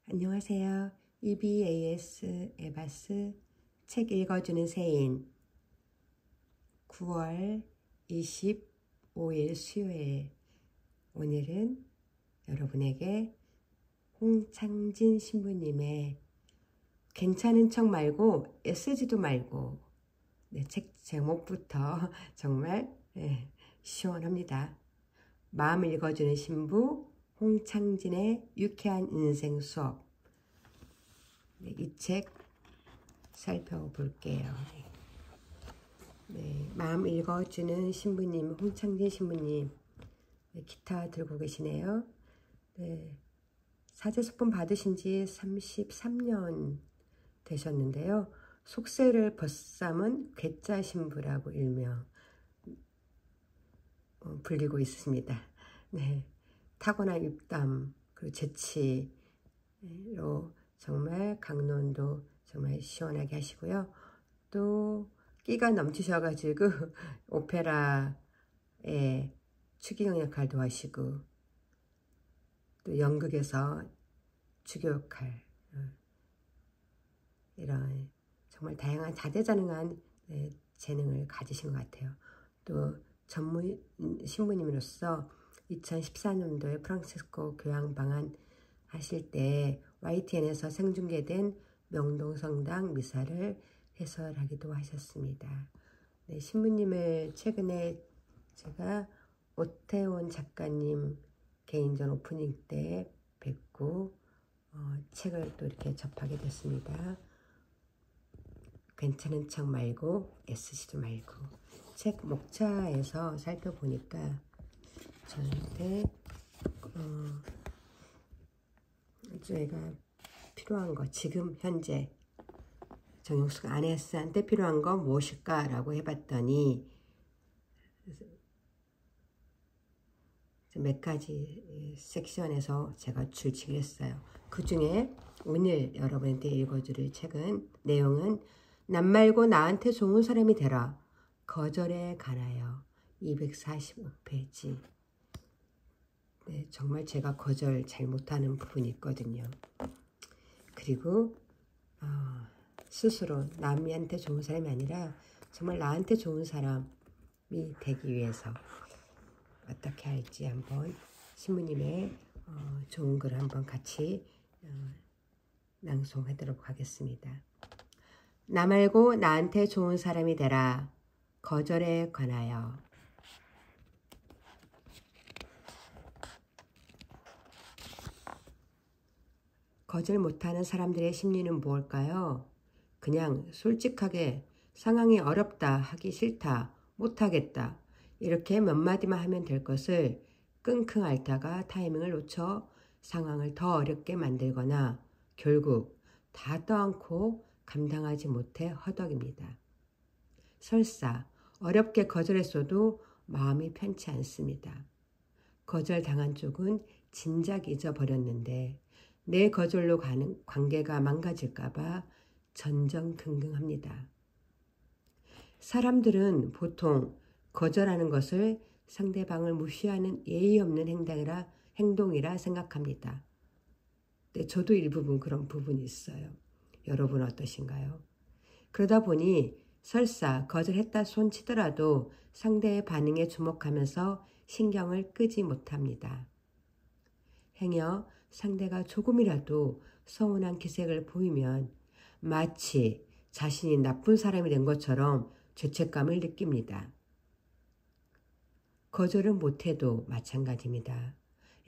안녕하세요. EBAS 에바스 책 읽어주는 새인 9월 25일 수요일. 오늘은 여러분에게 홍창진 신부님의 괜찮은 척 말고 애쓰지도 말고, 책 제목부터 정말 시원합니다. 마음 읽어주는 신부 홍창진의 유쾌한 인생 수업. 이 책 살펴볼게요. 마음 읽어주는 신부님, 홍창진 신부님, 기타 들고 계시네요. 사제수품 받으신 지 33년 되셨는데요. 속세를 벗삼은 괴짜 신부라고 일명 불리고 있습니다. 타고난 입담, 그리고 재치로 정말 강론도 정말 시원하게 하시고요. 또 끼가 넘치셔가지고 오페라의 추기경 역할도 하시고, 또 연극에서 주교 역할, 이런 정말 다양한 다재다능한 재능을 가지신 것 같아요. 또 전문 신부님으로서 2014년도에 프란치스코 교황 방한 하실 때 YTN에서 생중계된 명동성당 미사를 해설하기도 하셨습니다. 신부님을 최근에 제가 오태원 작가님 개인전 오프닝 때 뵙고 책을 또 이렇게 접하게 됐습니다. 괜찮은 척 말고 애쓰지도 말고. 책 목차에서 살펴보니까 저한테 제가 필요한 거, 지금 현재 정용숙 아네스한테 필요한 건 무엇일까 라고 해봤더니 몇 가지 섹션에서 제가 줄치기를 했어요. 그 중에 오늘 여러분한테 읽어줄 책은, 내용은 남 말고 나한테 좋은 사람이 되라, 거절에 관하여 245페이지. 정말 제가 거절 잘 못하는 부분이 있거든요. 그리고 스스로 남한테 좋은 사람이 아니라 정말 나한테 좋은 사람이 되기 위해서 어떻게 할지 한번 신부님의 좋은 글을 한번 같이 낭송하도록 하겠습니다. 나 말고 나한테 좋은 사람이 되라, 거절에 관하여. 거절 못하는 사람들의 심리는 무엇일까요? 그냥 솔직하게 상황이 어렵다, 하기 싫다, 못하겠다, 이렇게 몇 마디만 하면 될 것을 끙끙 앓다가 타이밍을 놓쳐 상황을 더 어렵게 만들거나 결국 다 떠안고 감당하지 못해 허덕입니다. 설사 어렵게 거절했어도 마음이 편치 않습니다. 거절당한 쪽은 진작 잊어버렸는데 내 거절로 가는 관계가 망가질까봐 전전긍긍합니다. 사람들은 보통 거절하는 것을 상대방을 무시하는 예의 없는 행동이라 생각합니다. 저도 일부분 그런 부분이 있어요. 여러분 어떠신가요? 그러다 보니 설사 거절했다 손치더라도 상대의 반응에 주목하면서 신경을 끄지 못합니다. 행여 상대가 조금이라도 서운한 기색을 보이면 마치 자신이 나쁜 사람이 된 것처럼 죄책감을 느낍니다. 거절은 못해도 마찬가지입니다.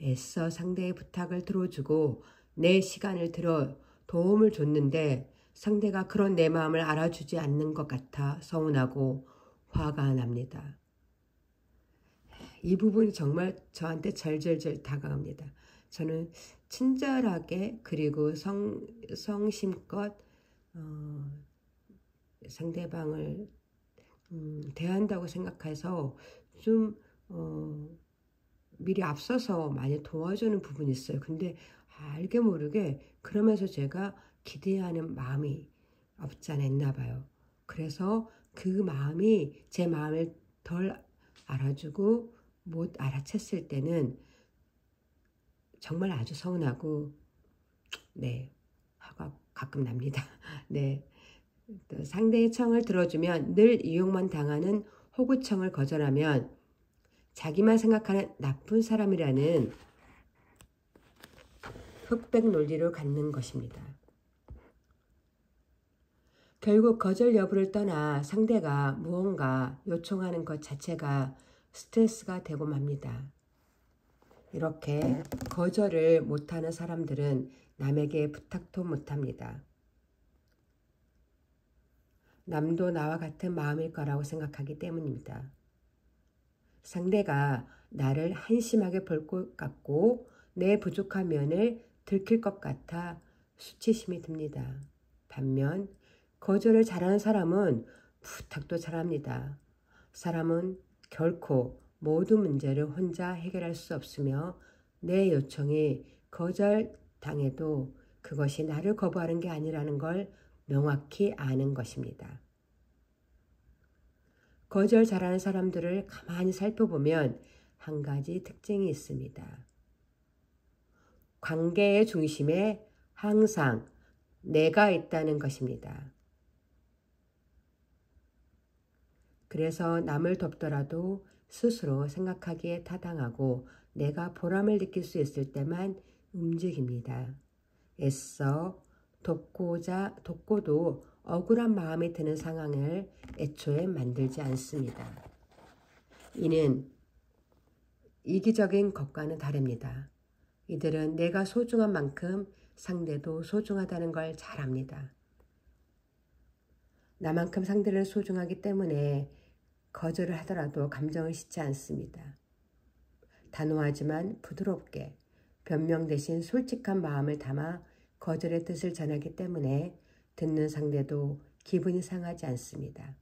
애써 상대의 부탁을 들어주고 내 시간을 들여 도움을 줬는데 상대가 그런 내 마음을 알아주지 않는 것 같아 서운하고 화가 납니다. 이 부분이 정말 저한테 절절절 다가옵니다. 저는 친절하게 그리고 성심껏 상대방을 대한다고 생각해서 좀 미리 앞서서 많이 도와주는 부분이 있어요. 근데 알게 모르게 그러면서 제가 기대하는 마음이 없지 않아 있나 봐요. 그래서 그 마음이 제 마음을 덜 알아주고 못 알아챘을 때는 정말 아주 서운하고 네, 화가 가끔 납니다. 네, 또 상대의 청을 들어주면 늘 이용만 당하는 호구청을 거절하면 자기만 생각하는 나쁜 사람이라는 흑백 논리를 갖는 것입니다. 결국 거절 여부를 떠나 상대가 무언가 요청하는 것 자체가 스트레스가 되고 맙니다. 이렇게 거절을 못하는 사람들은 남에게 부탁도 못합니다. 남도 나와 같은 마음일 거라고 생각하기 때문입니다. 상대가 나를 한심하게 볼 것 같고 내 부족한 면을 들킬 것 같아 수치심이 듭니다. 반면 거절을 잘하는 사람은 부탁도 잘합니다. 사람은 결코 모든 문제를 혼자 해결할 수 없으며 내 요청이 거절당해도 그것이 나를 거부하는 게 아니라는 걸 명확히 아는 것입니다. 거절 잘하는 사람들을 가만히 살펴보면 한 가지 특징이 있습니다. 관계의 중심에 항상 내가 있다는 것입니다. 그래서 남을 돕더라도 스스로 생각하기에 타당하고 내가 보람을 느낄 수 있을 때만 움직입니다. 애써 돕고도 억울한 마음이 드는 상황을 애초에 만들지 않습니다. 이는 이기적인 것과는 다릅니다. 이들은 내가 소중한 만큼 상대도 소중하다는 걸 잘 압니다. 나만큼 상대를 소중하기 때문에 거절을 하더라도 감정을 싣지 않습니다. 단호하지만 부드럽게 변명 대신 솔직한 마음을 담아 거절의 뜻을 전하기 때문에 듣는 상대도 기분이 상하지 않습니다.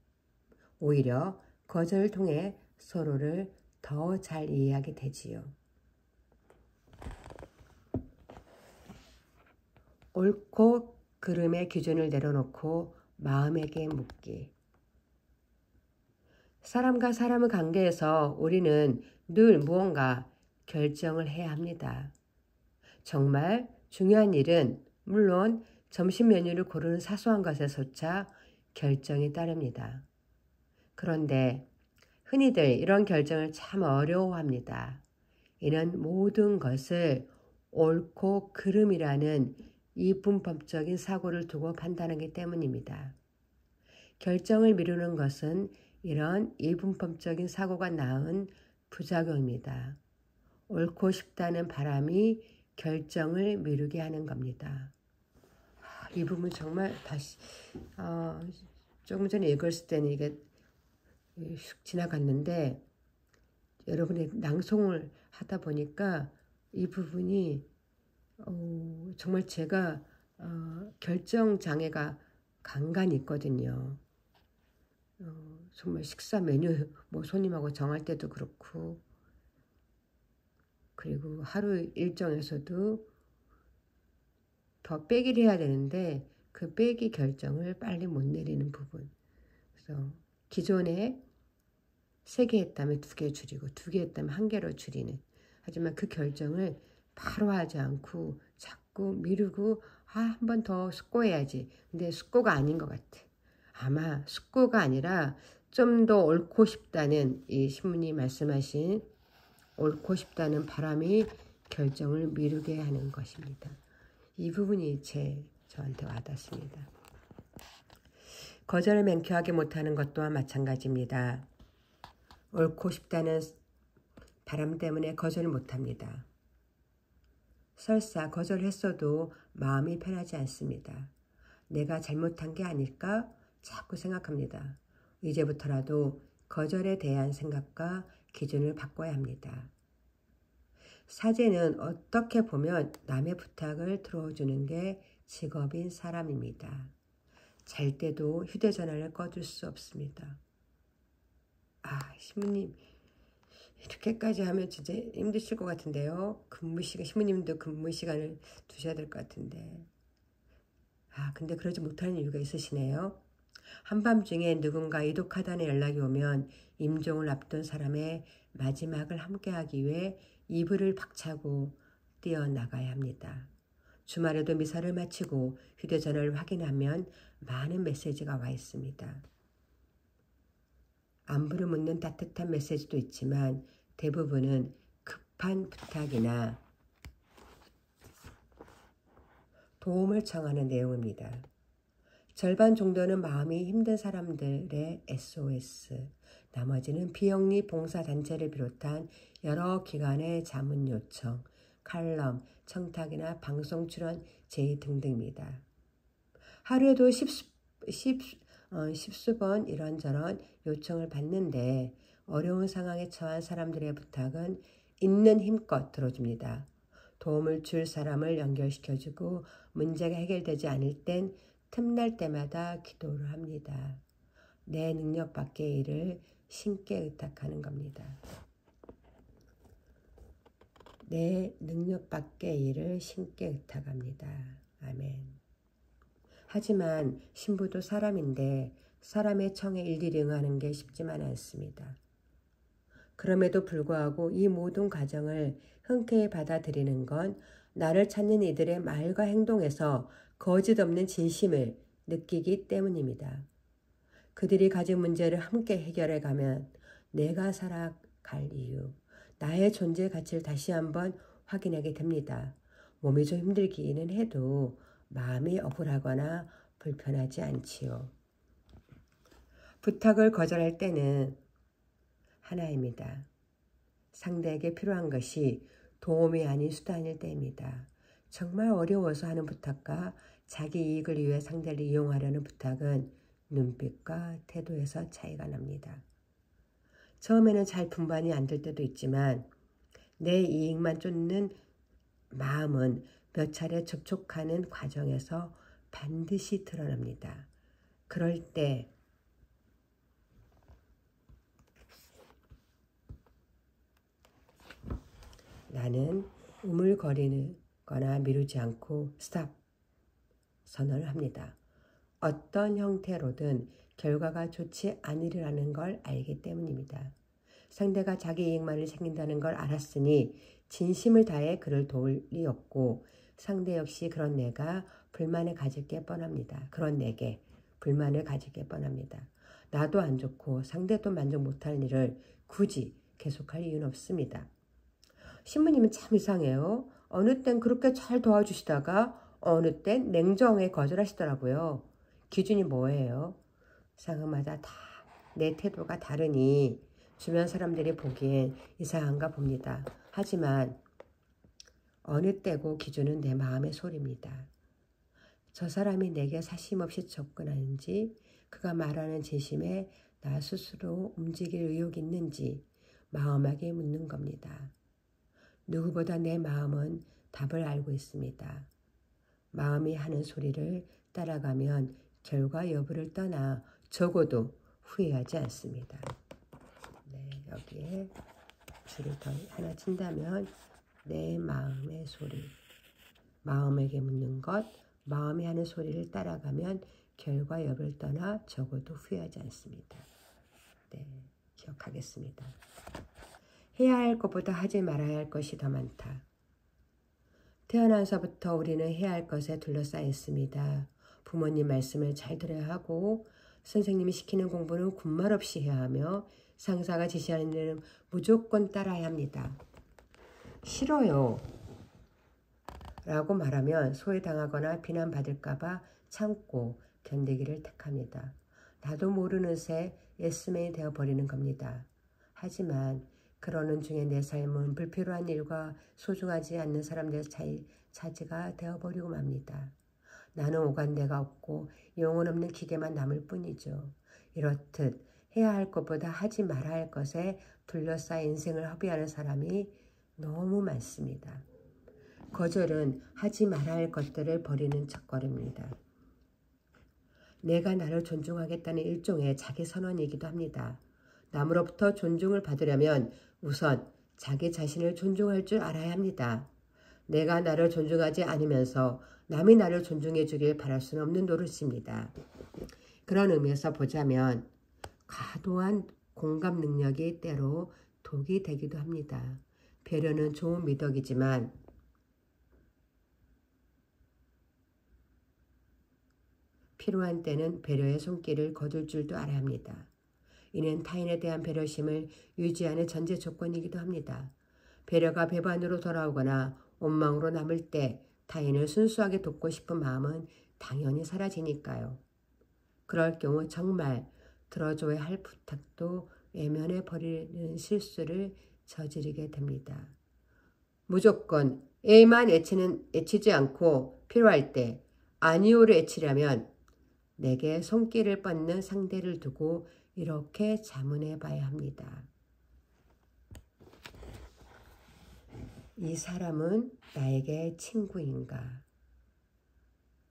오히려 거절을 통해 서로를 더 잘 이해하게 되지요. 옳고 그름의 기준을 내려놓고 마음에게 묻기. 사람과 사람의 관계에서 우리는 늘 무언가 결정을 해야 합니다. 정말 중요한 일은 물론 점심 메뉴를 고르는 사소한 것에서조차 결정이 따릅니다. 그런데 흔히들 이런 결정을 참 어려워합니다. 이는 모든 것을 옳고 그름이라는 이분법적인 사고를 두고 판단하기 때문입니다. 결정을 미루는 것은 이런 이분법적인 사고가 낳은 부작용입니다. 옳고 싶다는 바람이 결정을 미루게 하는 겁니다. 이 부분 정말 다시 조금 전에 읽었을 때는 이게 슉 지나갔는데 여러분의 낭송을 하다 보니까 이 부분이 정말 제가 결정 장애가 간간히 있거든요. 정말 식사 메뉴 뭐 손님하고 정할 때도 그렇고 그리고 하루 일정에서도 더 빼기를 해야 되는데 그 빼기 결정을 빨리 못 내리는 부분. 그래서 기존에 3개 했다면 2개 줄이고 2개 했다면 1개로 줄이는. 하지만 그 결정을 바로 하지 않고 자꾸 미루고 한 번 더 숙고해야지. 근데 숙고가 아닌 것 같아. 아마 숙고가 아니라 좀 더 옳고 싶다는 이 신부님 말씀하신 옳고 싶다는 바람이 결정을 미루게 하는 것입니다. 이 부분이 저한테 와닿습니다. 거절을 맹쾌하게 못하는 것 또한 마찬가지입니다. 옳고 싶다는 바람 때문에 거절을 못합니다. 설사 거절했어도 마음이 편하지 않습니다. 내가 잘못한 게 아닐까 자꾸 생각합니다. 이제부터라도 거절에 대한 생각과 기준을 바꿔야 합니다. 사제는 어떻게 보면 남의 부탁을 들어주는 게 직업인 사람입니다. 잘 때도 휴대전화를 꺼둘 수 없습니다. 신부님 이렇게까지 하면 진짜 힘드실 것 같은데요. 신부님도 근무 시간을 두셔야 될 것 같은데. 근데 그러지 못하는 이유가 있으시네요. 한밤중에 누군가 이독하다는 연락이 오면 임종을 앞둔 사람의 마지막을 함께하기 위해 이불을 박차고 뛰어나가야 합니다. 주말에도 미사를 마치고 휴대전화를 확인하면 많은 메시지가 와 있습니다. 안부를 묻는 따뜻한 메시지도 있지만 대부분은 급한 부탁이나 도움을 청하는 내용입니다. 절반 정도는 마음이 힘든 사람들의 SOS, 나머지는 비영리 봉사단체를 비롯한 여러 기관의 자문 요청, 칼럼, 청탁이나 방송 출연 제의 등등입니다. 하루에도 십수번 이런저런 요청을 받는데 어려운 상황에 처한 사람들의 부탁은 있는 힘껏 들어줍니다. 도움을 줄 사람을 연결시켜주고 문제가 해결되지 않을 땐 틈날 때마다 기도를 합니다. 내 능력 밖의 일을 신께 의탁하는 겁니다. 내 능력 밖의 일을 신께 의탁합니다. 아멘. 하지만 신부도 사람인데 사람의 청에 일일이 응하는 게 쉽지만 않습니다. 그럼에도 불구하고 이 모든 과정을 흔쾌히 받아들이는 건 나를 찾는 이들의 말과 행동에서 거짓 없는 진심을 느끼기 때문입니다. 그들이 가진 문제를 함께 해결해 가면 내가 살아갈 이유, 나의 존재 가치를 다시 한번 확인하게 됩니다. 몸이 좀 힘들기는 해도 마음이 억울하거나 불편하지 않지요. 부탁을 거절할 때는 하나입니다. 상대에게 필요한 것이 도움이 아닌 수단일 때입니다. 정말 어려워서 하는 부탁과 자기 이익을 위해 상대를 이용하려는 부탁은 눈빛과 태도에서 차이가 납니다. 처음에는 잘 분반이 안 될 때도 있지만 내 이익만 쫓는 마음은 몇 차례 접촉하는 과정에서 반드시 드러납니다. 그럴 때 나는 우물거리거나 미루지 않고 스탑 선언을 합니다. 어떤 형태로든 결과가 좋지 않으리라는 걸 알기 때문입니다. 상대가 자기 이익만을 챙긴다는 걸 알았으니 진심을 다해 그를 도울 리 없고 상대 역시 그런 내가 불만을 가질 게 뻔합니다. 그런 내게 불만을 가질 게 뻔합니다. 나도 안 좋고 상대도 만족 못할 일을 굳이 계속할 이유는 없습니다. 신부님은 참 이상해요. 어느 땐 그렇게 잘 도와주시다가 어느 땐 냉정하게 거절하시더라고요. 기준이 뭐예요? 상황마다 다 내 태도가 다르니 주변 사람들이 보기엔 이상한가 봅니다. 하지만 어느 때고 기준은 내 마음의 소리입니다. 저 사람이 내게 사심없이 접근하는지, 그가 말하는 진심에 나 스스로 움직일 의욕이 있는지 마음하게 묻는 겁니다. 누구보다 내 마음은 답을 알고 있습니다. 마음이 하는 소리를 따라가면 결과 여부를 떠나 적어도 후회하지 않습니다. 네, 여기에 줄을 더 하나 친다면 내 마음의 소리, 마음에게 묻는 것, 마음이 하는 소리를 따라가면 결과 여부를 떠나 적어도 후회하지 않습니다. 네, 기억하겠습니다. 해야 할 것보다 하지 말아야 할 것이 더 많다. 태어나서부터 우리는 해야 할 것에 둘러싸여 있습니다. 부모님 말씀을 잘 들어야 하고 선생님이 시키는 공부는 군말 없이 해야 하며 상사가 지시하는 일은 무조건 따라야 합니다. 싫어요 라고 말하면 소외당하거나 비난받을까 봐 참고 견디기를 택합니다. 나도 모르는 새 예스맨이 되어버리는 겁니다. 하지만 그러는 중에 내 삶은 불필요한 일과 소중하지 않는 사람들의 차지가 되어버리고 맙니다. 나는 오간데가 없고 영혼 없는 기계만 남을 뿐이죠. 이렇듯 해야 할 것보다 하지 말아야 할 것에 둘러싸여 인생을 허비하는 사람이 너무 많습니다. 거절은 하지 말아야 할 것들을 버리는 첫걸음입니다. 내가 나를 존중하겠다는 일종의 자기 선언이기도 합니다. 남으로부터 존중을 받으려면 우선 자기 자신을 존중할 줄 알아야 합니다. 내가 나를 존중하지 않으면서 남이 나를 존중해 주길 바랄 수는 없는 노릇입니다. 그런 의미에서 보자면 과도한 공감 능력이 때로 독이 되기도 합니다. 배려는 좋은 미덕이지만 필요한 때는 배려의 손길을 거둘 줄도 알아야 합니다. 이는 타인에 대한 배려심을 유지하는 전제 조건이기도 합니다. 배려가 배반으로 돌아오거나 원망으로 남을 때 타인을 순수하게 돕고 싶은 마음은 당연히 사라지니까요. 그럴 경우 정말 들어줘야 할 부탁도 외면해 버리는 실수를 저지르게 됩니다. 무조건 A만 애치지 않고 필요할 때 아니오를 애치려면 내게 손길을 뻗는 상대를 두고 이렇게 자문해 봐야 합니다. 이 사람은 나에게 친구인가?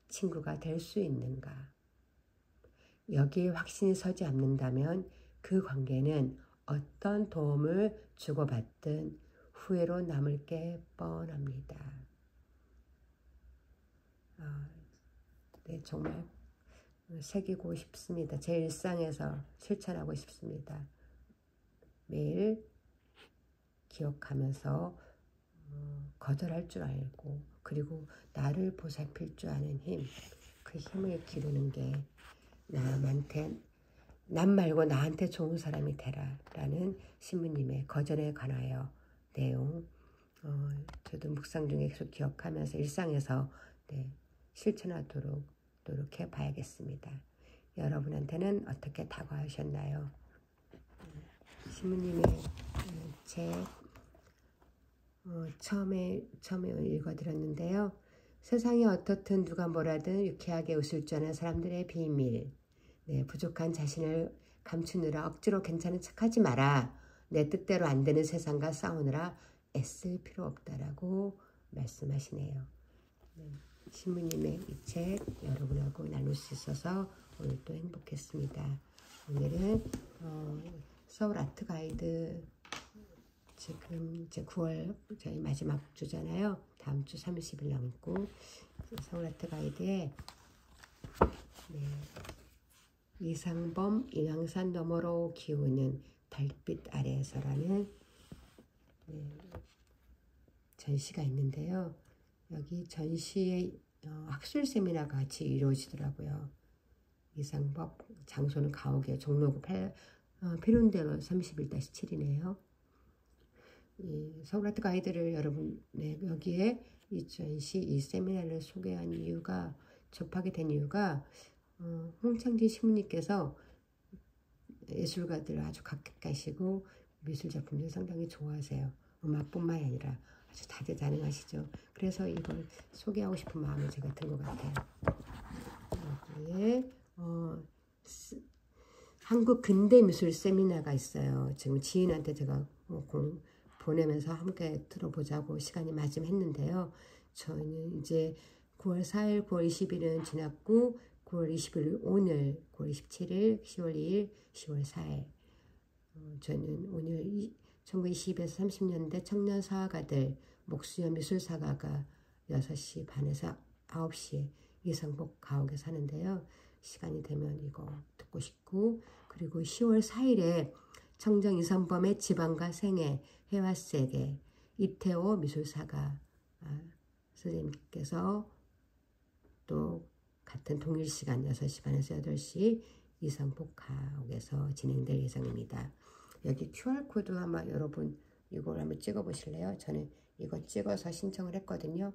친구가 될 수 있는가? 여기에 확신이 서지 않는다면 그 관계는 어떤 도움을 주고받든 후회로 남을 게 뻔합니다. 네, 정말 새기고 싶습니다. 제 일상에서 실천하고 싶습니다. 매일 기억하면서 거절할 줄 알고 그리고 나를 보살필 줄 아는 힘, 그 힘을 기르는 게 남 말고 나한테 좋은 사람이 되라 라는 신부님의 거절에 관하여 내용 저도 묵상 중에 계속 기억하면서 일상에서 실천하도록 노력해 봐야겠습니다. 여러분한테는 어떻게 다가오셨나요? 신부님의 책 처음에 읽어드렸는데요. 세상이 어떻든 누가 뭐라든 유쾌하게 웃을 줄 아는 사람들의 비밀. 부족한 자신을 감추느라 억지로 괜찮은 척하지 마라. 내 뜻대로 안 되는 세상과 싸우느라 애쓸 필요 없다라고 말씀하시네요. 신부님의 이 책 여러분하고 나눌 수 있어서 오늘 또 행복했습니다. 오늘은 서울 아트 가이드 지금 이제 9월 저희 마지막 주잖아요. 다음 주 30일 남고 서울 아트 가이드에 이상범 인왕산 너머로 기우는 달빛 아래에서라는 전시가 있는데요. 여기 전시에 학술 세미나가 같이 이루어지더라고요. 이상범 장소는 가옥이에요. 종로구 피룬대로 31-7이네요. 서울 아트 가이드를 여러분 여기에 이 전시 이 세미나를 소개한 이유가 접하게 된 이유가 홍창진 신부님께서 예술가들을 아주 가깝게하시고 미술 작품들 상당히 좋아하세요. 음악뿐만 아니라 아주 다재다능하시죠. 그래서 이걸 소개하고 싶은 마음이 제가 든 것 같아요. 여기에 한국 근대미술 세미나가 있어요. 지금 지인한테 제가 보내면서 함께 들어보자고 시간이 마침했는데요. 저는 이제 9월 4일, 9월 20일은 지났고 9월 20일 오늘, 9월 27일, 10월 2일, 10월 4일 저는 오늘 1920에서 30년대 청년 사화가들 목수연 미술사가가 6시 반에서 9시에 이상복 가옥에 사는데요. 시간이 되면 이거 듣고 싶고 그리고 10월 4일에 청정 이상범의 지방과 생애 해화세계 이태호 미술사가 선생님께서 또 같은 동일 시간 6시 반에서 8시 이상복 가옥에서 진행될 예정입니다. 여기 QR코드 아마 여러분 이걸 한번 찍어 보실래요? 저는 이거 찍어서 신청을 했거든요.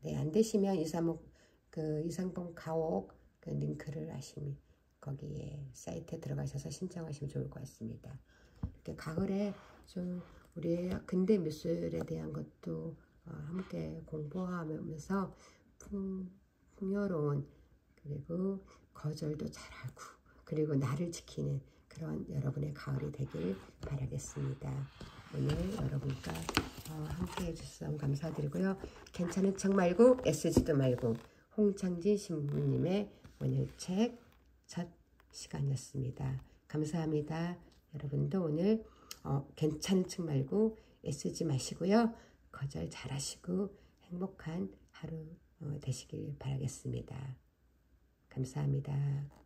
네, 안 되시면 이상봉 가옥 그 링크를 하시면 거기에 사이트에 들어가셔서 신청하시면 좋을 것 같습니다. 이렇게 가을에 좀 우리 근대 미술에 대한 것도 함께 공부하면서 풍요로운 그리고 거절도 잘하고 그리고 나를 지키는 그런 여러분의 가을이 되길 바라겠습니다. 오늘 여러분과 함께 해주셔서 너무 감사드리고요. 괜찮은 척 말고 애쓰지도 말고 홍창진 신부님의 오늘 책 첫 시간이었습니다. 감사합니다. 여러분도 오늘 괜찮은 척 말고 애쓰지 마시고요. 거절 잘하시고 행복한 하루 되시길 바라겠습니다. 감사합니다.